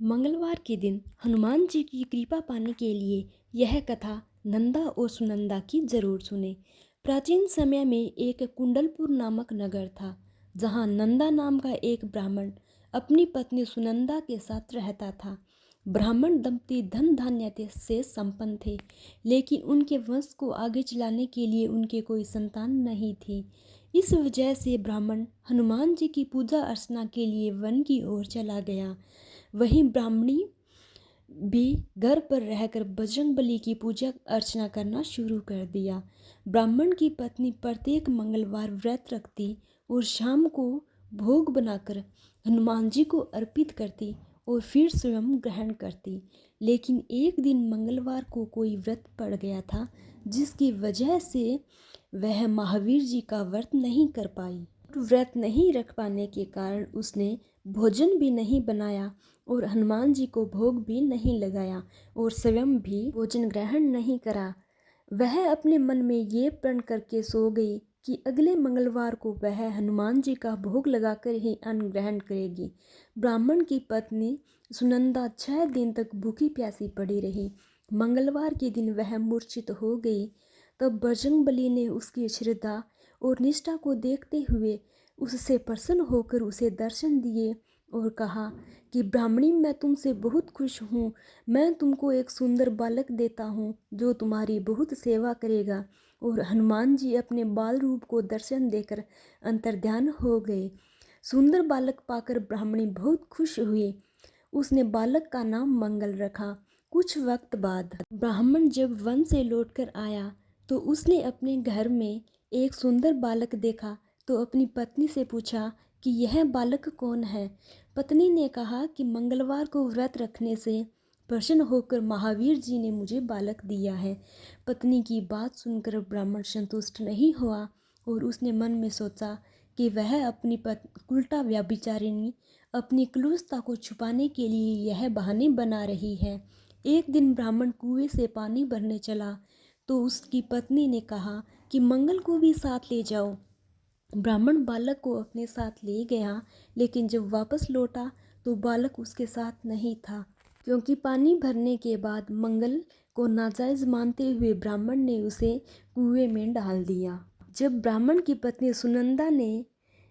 मंगलवार के दिन हनुमान जी की कृपा पाने के लिए यह कथा नंदा और सुनंदा की जरूर सुने। प्राचीन समय में एक कुंडलपुर नामक नगर था, जहाँ नंदा नाम का एक ब्राह्मण अपनी पत्नी सुनंदा के साथ रहता था। ब्राह्मण दंपति धन धान्य से संपन्न थे, लेकिन उनके वंश को आगे चलाने के लिए उनके कोई संतान नहीं थी। इस वजह से ब्राह्मण हनुमान जी की पूजा अर्चना के लिए वन की ओर चला गया। वहीं ब्राह्मणी भी घर पर रहकर बजरंगबली की पूजा अर्चना करना शुरू कर दिया। ब्राह्मण की पत्नी प्रत्येक मंगलवार व्रत रखती और शाम को भोग बनाकर हनुमान जी को अर्पित करती और फिर स्वयं ग्रहण करती। लेकिन एक दिन मंगलवार को कोई व्रत पड़ गया था, जिसकी वजह से वह महावीर जी का व्रत नहीं कर पाई। व्रत नहीं रख पाने के कारण उसने भोजन भी नहीं बनाया और हनुमान जी को भोग भी नहीं लगाया और स्वयं भी भोजन ग्रहण नहीं करा। वह अपने मन में ये प्रण करके सो गई कि अगले मंगलवार को वह हनुमान जी का भोग लगाकर ही अन्न ग्रहण करेगी। ब्राह्मण की पत्नी सुनंदा 6 दिन तक भूखी प्यासी पड़ी रही। मंगलवार के दिन वह मूर्छित हो गई। तब बजरंगबली ने उसकी श्रद्धा और निष्ठा को देखते हुए उससे प्रसन्न होकर उसे दर्शन दिए और कहा कि ब्राह्मणी, मैं तुमसे बहुत खुश हूँ। मैं तुमको एक सुंदर बालक देता हूँ जो तुम्हारी बहुत सेवा करेगा। और हनुमान जी अपने बाल रूप को दर्शन देकर अंतर्ध्यान हो गए। सुंदर बालक पाकर ब्राह्मणी बहुत खुश हुई। उसने बालक का नाम मंगल रखा। कुछ वक्त बाद ब्राह्मण जब वन से लौटकर आया तो उसने अपने घर में एक सुंदर बालक देखा तो अपनी पत्नी से पूछा कि यह बालक कौन है। पत्नी ने कहा कि मंगलवार को व्रत रखने से प्रसन्न होकर महावीर जी ने मुझे बालक दिया है। पत्नी की बात सुनकर ब्राह्मण संतुष्ट नहीं हुआ और उसने मन में सोचा कि वह अपनी उल्टा व्यभिचारिणी अपनी क्रूरता को छुपाने के लिए यह बहाने बना रही है। एक दिन ब्राह्मण कुएं से पानी भरने चला तो उसकी पत्नी ने कहा कि मंगल को भी साथ ले जाओ। ब्राह्मण बालक को अपने साथ ले गया, लेकिन जब वापस लौटा तो बालक उसके साथ नहीं था, क्योंकि पानी भरने के बाद मंगल को नाजायज मानते हुए ब्राह्मण ने उसे कुएं में डाल दिया। जब ब्राह्मण की पत्नी सुनंदा ने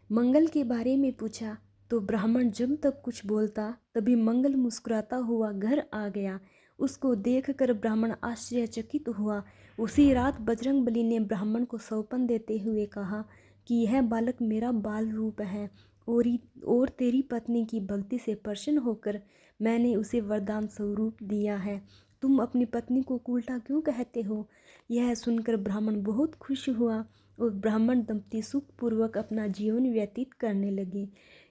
मंगल के बारे में पूछा तो ब्राह्मण जब तक कुछ बोलता तभी मंगल मुस्कुराता हुआ घर आ गया। उसको देखकर ब्राह्मण आश्चर्यचकित हुआ। उसी रात बजरंगबली ने ब्राह्मण को सौंपन देते हुए कहा कि यह बालक मेरा बाल रूप है और तेरी पत्नी की भक्ति से प्रसन्न होकर मैंने उसे वरदान स्वरूप दिया है। तुम अपनी पत्नी को उल्टा क्यों कहते हो? यह सुनकर ब्राह्मण बहुत खुश हुआ और ब्राह्मण दंपति सुखपूर्वक अपना जीवन व्यतीत करने लगे।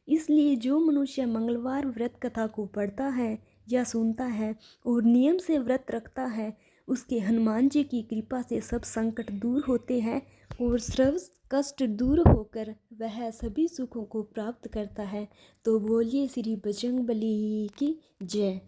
इसलिए जो मनुष्य मंगलवार व्रत कथा को पढ़ता है या सुनता है और नियम से व्रत रखता है, उसके हनुमान जी की कृपा से सब संकट दूर होते हैं और सर्व कष्ट दूर होकर वह सभी सुखों को प्राप्त करता है। तो बोलिए श्री बजरंगबली की जय।